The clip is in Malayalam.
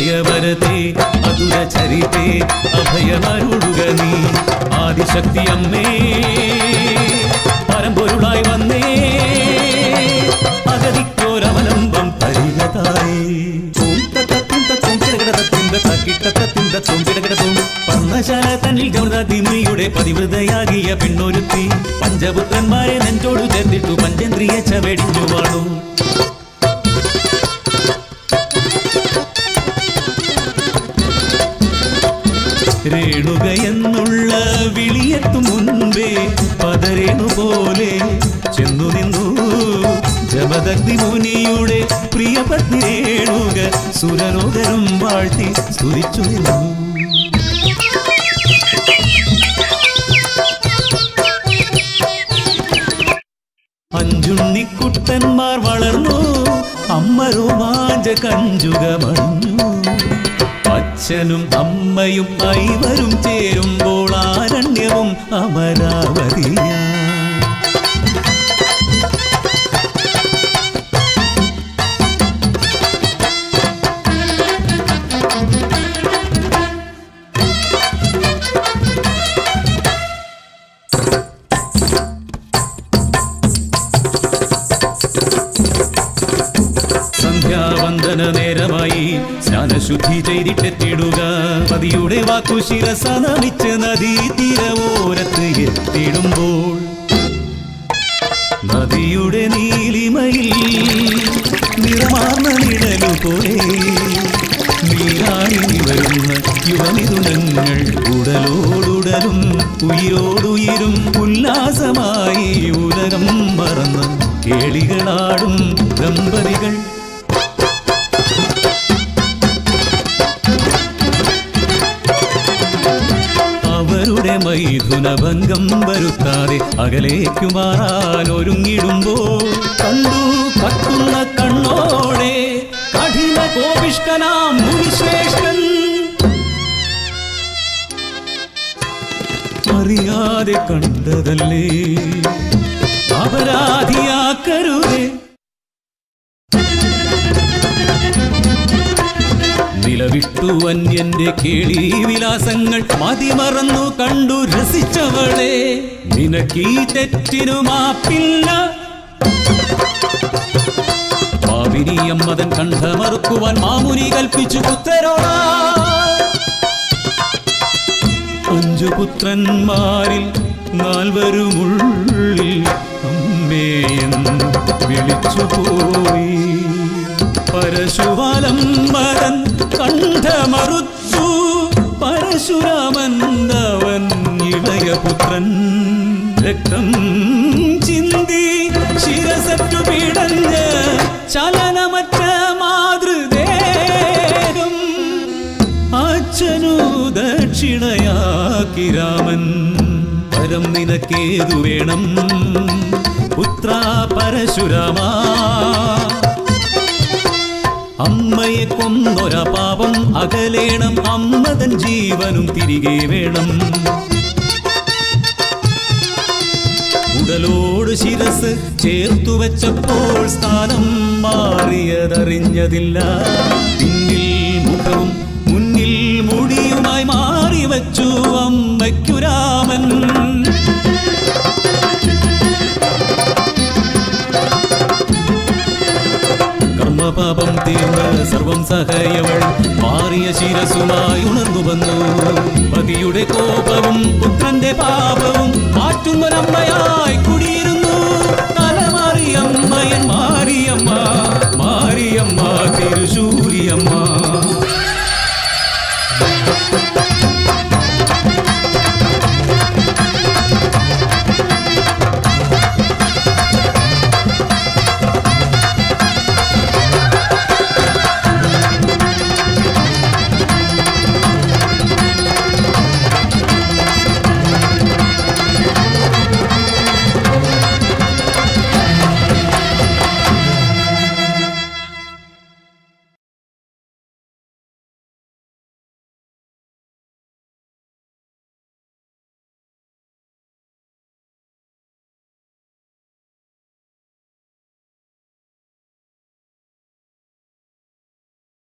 അഭയവരത്തെ അതുര ചരിതേ അഭയമരുളുക നീ ആദിശക്തി അമ്മേ പരമ്പൊരുളായി വന്നേ അഗതിക്കോരവലംബം തരികതായി പർണശാല തന്നിൽ ഗൗതമിയുടെ പതിവൃതയാകിയ പെണ്ണൊരുത്തി പഞ്ചപുത്രന്മാരെ നെഞ്ചോടു ചേർത്തിട്ടു പഞ്ചേന്ദ്രിയ ചവടിഞ്ഞു വാണു രേണുക എന്നുള്ള വിളിയെത്തും മുൻപേ പതരേണു പോലെ ചെന്നു നിന്നു ജമദഗ്നി മുനിയുടെ പ്രിയപത്നി രേണുക സുരലോകരും വാഴ്ത്തി സ്തുതിച്ചു നിന്നു അഞ്ചുണ്ണിക്കുട്ടന്മാർ വളർന്നു അമ്മ രോമാഞ്ച കഞ്ചുകമണിഞ്ഞു അച്ഛനും അമ്മയും ഐവരും ചേരുമ്പോൾ ആരണ്യവും അമരാവതിയാ സന്ധ്യാവന്ദന നേരമായി സ്നാനശുദ്ധി ചെയ്തിട്ടെത്തിടുക പതിയുടെ വാക്കു ശിരസ നമിച്ച് നദീ തീരവോരത്ത് എത്തിടുമ്പോൾ നദിയുടെ നീലിമയിൽ നിറമാർന്ന നിഴലു പോലെ നീരാണി വരുന്ന യുവമിഥുനങ്ങൾ ഉടലോടുടലും ഉയിരോടുയിരും ഉല്ലാസമായി ഉലകം മറന്ന് കേളികളാടും ദമ്പതികൾ അവരുടെ മൈഥുനഭംഗം വരുത്താതെ അകലേക്കു മാറാൻ ഒരുങ്ങിടുമ്പോൾ കണ്ടു കത്തുന്ന കണ്ണോടെ കഠിന കോപിഷ്കനാം മുനിശ്രേഷ്ഠൻ അറിയാതെ കണ്ടതല്ലേ അപരാധിയാക്കരുതേ നിലവിട്ടു അന്യന്റെ കേളി വിലാസങ്ങൾ മതിമറന്നു കണ്ടു രസിച്ചവളെ നിനക്കീ തെറ്റിനു മാപ്പില്ല പാപിനിയമ്മതൻ കണ്ഠമറുക്കുവാൻ മാമുനി കൽപ്പിച്ചു പുത്രരോടാ 5 പുത്രന്മാരിൽ 4 അമ്മേയെന്ന് വിളിച്ചുപോയി പരശുവാലംബരൻ കണ്ഠമറുച്ചു പരശുരാമൻ അവൻ ഇളയപുത്രൻ രക്തം ചിന്തി ശിരസറ്റു പിടഞ്ഞ് ചലനമറ്റ മാതൃദേഹം അച്ഛനു ദക്ഷിണയാക്കി രാമൻ പരം നിനക്കേതു വേണം പുത്ര പരശുരാമ അമ്മയെ കൊന്നൊര പാപം അകലേണം അമ്മതൻ ജീവനും തിരികെ വേണം ഉടലോട് ശിരസ് ചേർത്തു വെച്ചപ്പോൾ സ്ഥാനം മാറിയതറിഞ്ഞതില്ല പിന്നിൽ മുഖവും മുന്നിൽ മുടിയുമായി മാറി വച്ചു അമ്മയ്ക്കു രാമൻ കർമ്മപാപം തീർന്ന് സർവം സഹയവൾ മാറിയ ശിരസുമായി ഉണർന്നു വന്നു പതിയുടെ കോപവും പുത്രന്റെ പാപവും മാറ്റുന്നൊരമ്മയായി കുടി